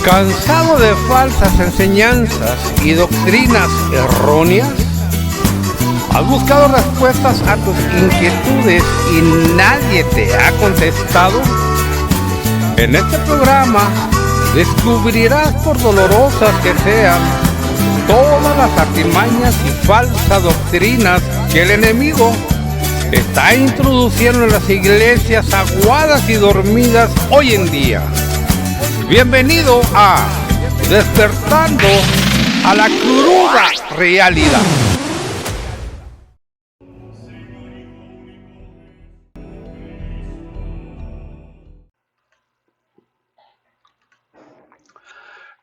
¿Cansado de falsas enseñanzas y doctrinas erróneas? ¿Has buscado respuestas a tus inquietudes y nadie te ha contestado? En este programa descubrirás, por dolorosas que sean, todas las artimañas y falsas doctrinas que el enemigo está introduciendo en las iglesias aguadas y dormidas hoy en día. Bienvenido a Despertando a la cruda realidad.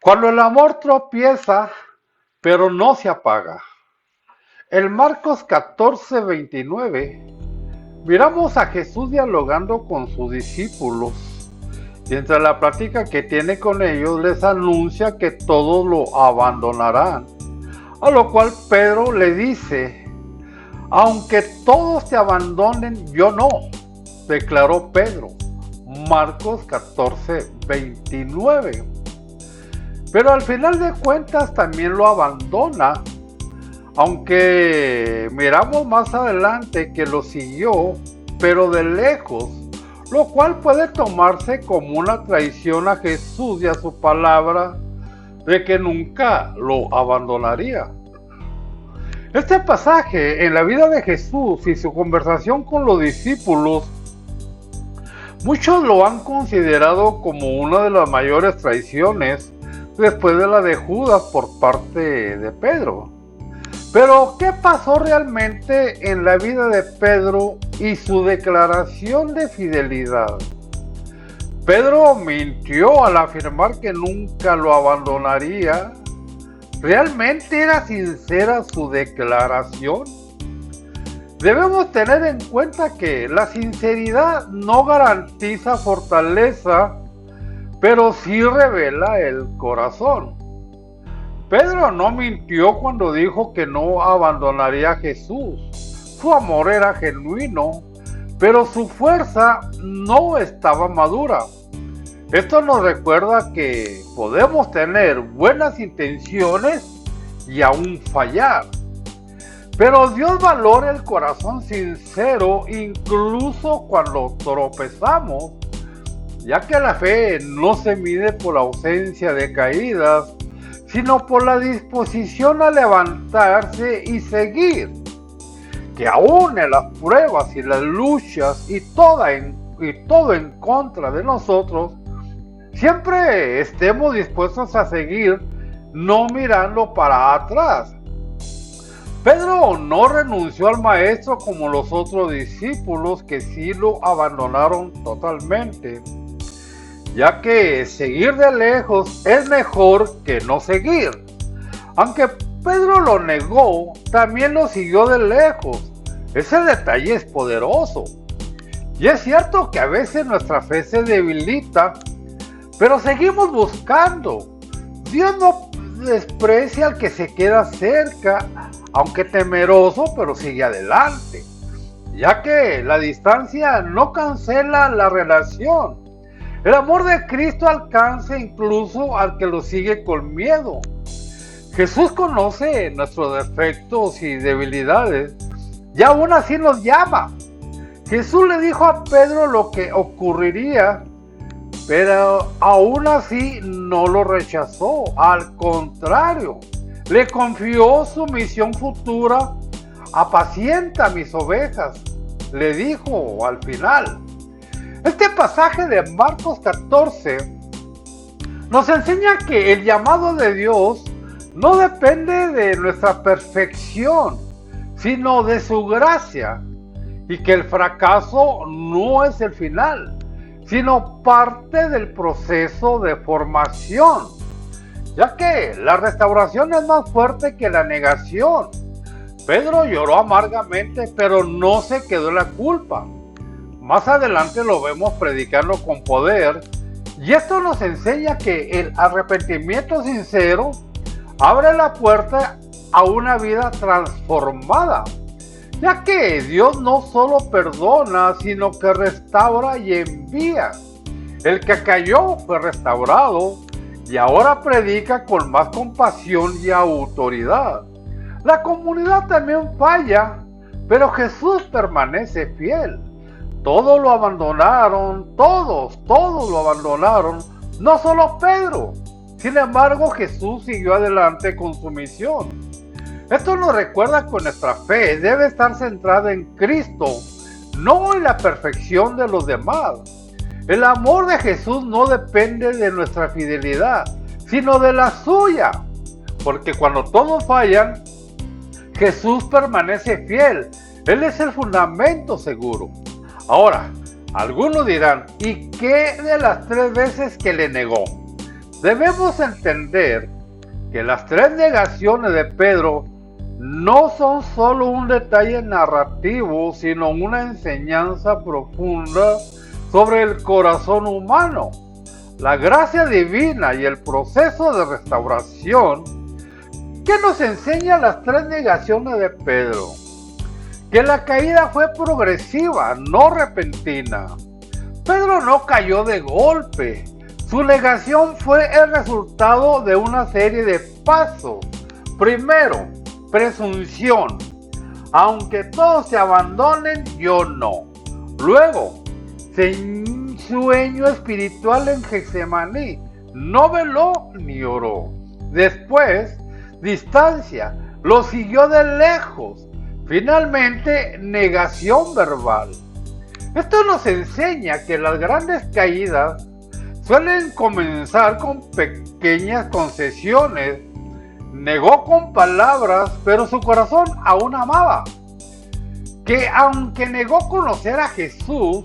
Cuando el amor tropieza, pero no se apaga. En Marcos 14:29, miramos a Jesús dialogando con sus discípulos. Y entre la plática que tiene con ellos, les anuncia que todos lo abandonarán. A lo cual Pedro le dice: aunque todos te abandonen, yo no, declaró Pedro. Marcos 14:29. Pero al final de cuentas también lo abandona, aunque miramos más adelante que lo siguió, pero de lejos, lo cual puede tomarse como una traición a Jesús y a su palabra de que nunca lo abandonaría. Este pasaje en la vida de Jesús y su conversación con los discípulos, muchos lo han considerado como una de las mayores traiciones después de la de Judas por parte de Pedro. Pero, ¿qué pasó realmente en la vida de Pedro y su declaración de fidelidad? Pedro mintió al afirmar que nunca lo abandonaría. ¿Realmente era sincera su declaración? Debemos tener en cuenta que la sinceridad no garantiza fortaleza, pero sí revela el corazón. Pedro no mintió cuando dijo que no abandonaría a Jesús. Su amor era genuino, pero su fuerza no estaba madura. Esto nos recuerda que podemos tener buenas intenciones y aún fallar. Pero Dios valora el corazón sincero incluso cuando tropezamos, ya que la fe no se mide por la ausencia de caídas, sino por la disposición a levantarse y seguir. Que aún en las pruebas y las luchas y todo en contra de nosotros, siempre estemos dispuestos a seguir, no mirando para atrás. Pedro no renunció al maestro como los otros discípulos que sí lo abandonaron totalmente, ya que seguir de lejos es mejor que no seguir. Aunque Pedro lo negó, también lo siguió de lejos. Ese detalle es poderoso. Y es cierto que a veces nuestra fe se debilita, pero seguimos buscando. Dios no desprecia al que se queda cerca, aunque temeroso, pero sigue adelante, ya que la distancia no cancela la relación. El amor de Cristo alcanza incluso al que lo sigue con miedo. Jesús conoce nuestros defectos y debilidades y aún así nos llama. Jesús le dijo a Pedro lo que ocurriría, pero aún así no lo rechazó. Al contrario, le confió su misión futura. Apacienta mis ovejas, le dijo al final. Este pasaje de Marcos 14 nos enseña que el llamado de Dios no depende de nuestra perfección, sino de su gracia, y que el fracaso no es el final, sino parte del proceso de formación, ya que la restauración es más fuerte que la negación. Pedro lloró amargamente, pero no se quedó en la culpa. Más adelante lo vemos predicando con poder, y esto nos enseña que el arrepentimiento sincero abre la puerta a una vida transformada, ya que Dios no solo perdona, sino que restaura y envía. El que cayó fue restaurado y ahora predica con más compasión y autoridad. La comunidad también falla, pero Jesús permanece fiel. Todos lo abandonaron, todos lo abandonaron, no solo Pedro. Sin embargo, Jesús siguió adelante con su misión. Esto nos recuerda que nuestra fe debe estar centrada en Cristo, no en la perfección de los demás. El amor de Jesús no depende de nuestra fidelidad, sino de la suya. Porque cuando todos fallan, Jesús permanece fiel. Él es el fundamento seguro. Ahora, algunos dirán, ¿y qué de las 3 veces que le negó? Debemos entender que las 3 negaciones de Pedro no son solo un detalle narrativo, sino una enseñanza profunda sobre el corazón humano. La gracia divina y el proceso de restauración. ¿Qué nos enseñan las 3 negaciones de Pedro? Que la caída fue progresiva, no repentina. Pedro no cayó de golpe. Su negación fue el resultado de una serie de pasos. Primero, presunción. Aunque todos se abandonen, yo no. Luego, sueño espiritual en Getsemaní. No veló ni oró. Después, distancia. Lo siguió de lejos. Finalmente, negación verbal. Esto nos enseña que las grandes caídas suelen comenzar con pequeñas concesiones. Negó con palabras, pero su corazón aún amaba. Que aunque negó conocer a Jesús,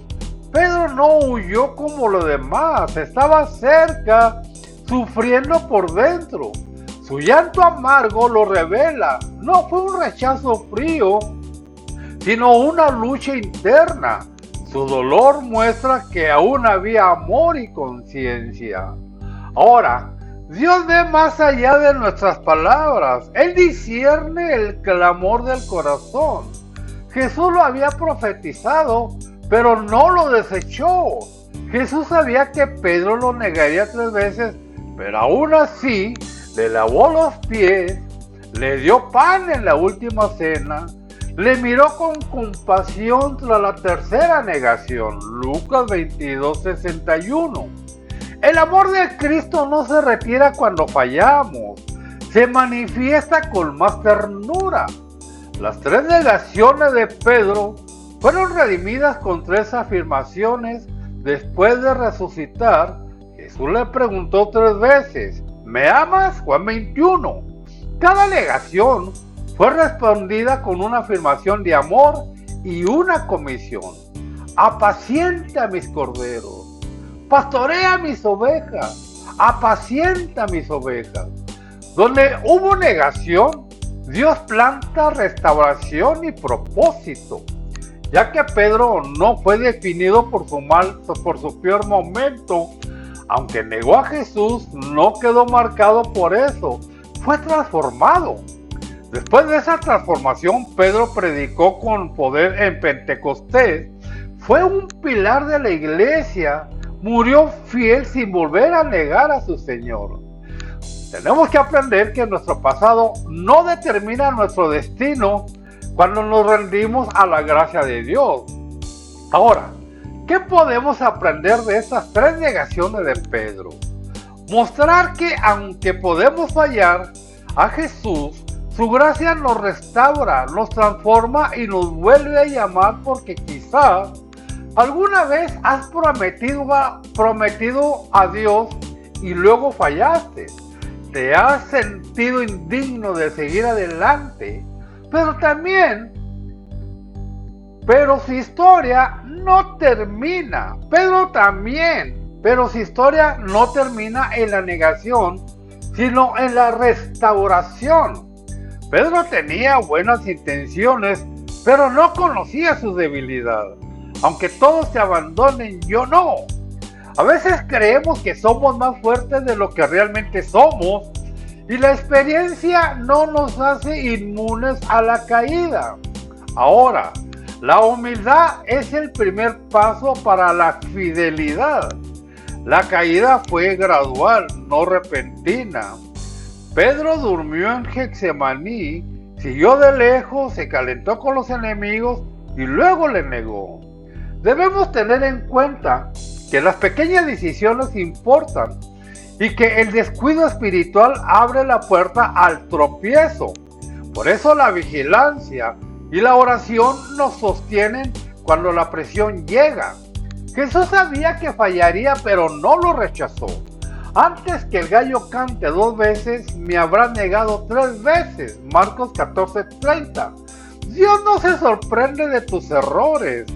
Pedro no huyó como los demás, estaba cerca, sufriendo por dentro. Su llanto amargo lo revela, no fue un rechazo frío, sino una lucha interna. Su dolor muestra que aún había amor y conciencia. Ahora, Dios ve más allá de nuestras palabras. Él discierne el clamor del corazón. Jesús lo había profetizado, pero no lo desechó. Jesús sabía que Pedro lo negaría 3 veces, pero aún así le lavó los pies, le dio pan en la última cena, le miró con compasión tras la tercera negación. Lucas 22:61. El amor de Cristo no se retira cuando fallamos, se manifiesta con más ternura. Las 3 negaciones de Pedro fueron redimidas con 3 afirmaciones. Después de resucitar, Jesús le preguntó 3 veces, ¿me amas? Juan 21. Cada negación fue respondida con una afirmación de amor y una comisión. Apacienta mis corderos, pastorea mis ovejas, apacienta mis ovejas. Donde hubo negación, Dios planta restauración y propósito. Ya que Pedro no fue definido por su peor momento, aunque negó a Jesús, no quedó marcado por eso, fue transformado. Después de esa transformación, Pedro predicó con poder en Pentecostés, fue un pilar de la iglesia, murió fiel sin volver a negar a su Señor. Tenemos que aprender que nuestro pasado no determina nuestro destino cuando nos rendimos a la gracia de Dios. Ahora, ¿qué podemos aprender de estas 3 negaciones de Pedro? Mostrar que aunque podemos fallar a Jesús, su gracia nos restaura, nos transforma y nos vuelve a llamar, porque quizá alguna vez has prometido a Dios y luego fallaste. Te has sentido indigno de seguir adelante, pero su historia no termina. Pero su historia no termina en la negación, sino en la restauración. Pedro tenía buenas intenciones, pero no conocía su debilidad. Aunque todos te abandonen, yo no. A veces creemos que somos más fuertes de lo que realmente somos, y la experiencia no nos hace inmunes a la caída. Ahora, la humildad es el primer paso para la fidelidad. La caída fue gradual, no repentina. Pedro durmió en Getsemaní, siguió de lejos, se calentó con los enemigos y luego le negó. Debemos tener en cuenta que las pequeñas decisiones importan y que el descuido espiritual abre la puerta al tropiezo. Por eso la vigilancia y la oración nos sostienen cuando la presión llega. Jesús sabía que fallaría, pero no lo rechazó. Antes que el gallo cante 2 veces, me habrá negado 3 veces. Marcos 14:30. Dios no se sorprende de tus errores,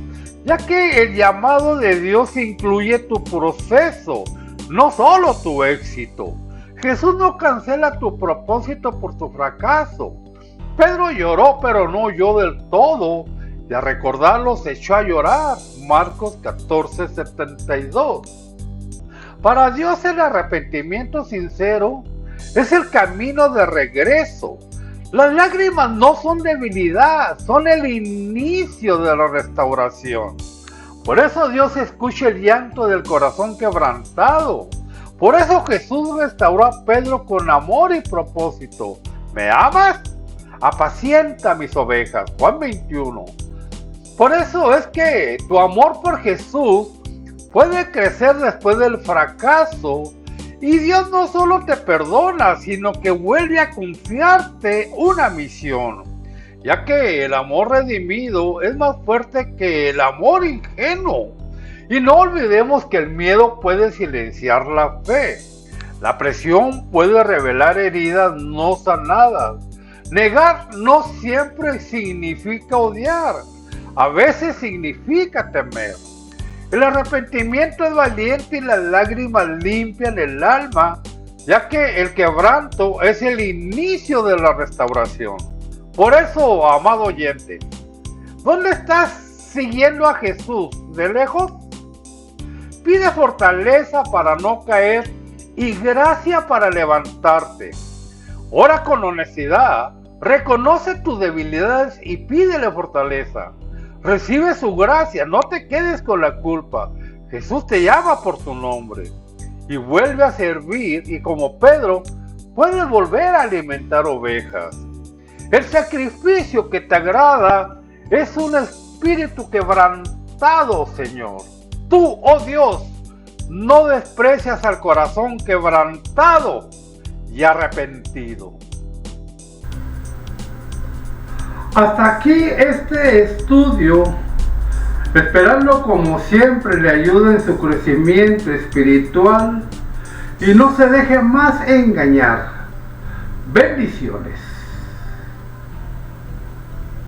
ya que el llamado de Dios incluye tu proceso, no solo tu éxito. Jesús no cancela tu propósito por tu fracaso. Pedro lloró, pero no huyó del todo, y al recordarlo se echó a llorar. Marcos 14:72. Para Dios el arrepentimiento sincero es el camino de regreso. Las lágrimas no son debilidad, son el inicio de la restauración. Por eso Dios escucha el llanto del corazón quebrantado. Por eso Jesús restauró a Pedro con amor y propósito. ¿Me amas? Apacienta mis ovejas. Juan 21. Por eso es que tu amor por Jesús puede crecer después del fracaso, y Dios no solo te perdona, sino que vuelve a confiarte una misión, ya que el amor redimido es más fuerte que el amor ingenuo. Y no olvidemos que el miedo puede silenciar la fe. La presión puede revelar heridas no sanadas. Negar no siempre significa odiar, a veces significa temer. El arrepentimiento es valiente y las lágrimas limpian el alma, ya que el quebranto es el inicio de la restauración. Por eso, amado oyente, ¿dónde estás siguiendo a Jesús? ¿De lejos? Pide fortaleza para no caer y gracia para levantarte. Ora con honestidad, reconoce tus debilidades y pídele fortaleza. Recibe su gracia, no te quedes con la culpa. Jesús te llama por tu nombre y vuelve a servir, y como Pedro, puedes volver a alimentar ovejas. El sacrificio que te agrada es un espíritu quebrantado, Señor. Tú, oh Dios, no desprecias al corazón quebrantado y arrepentido. Hasta aquí este estudio, esperando como siempre le ayude en su crecimiento espiritual y no se deje más engañar. Bendiciones.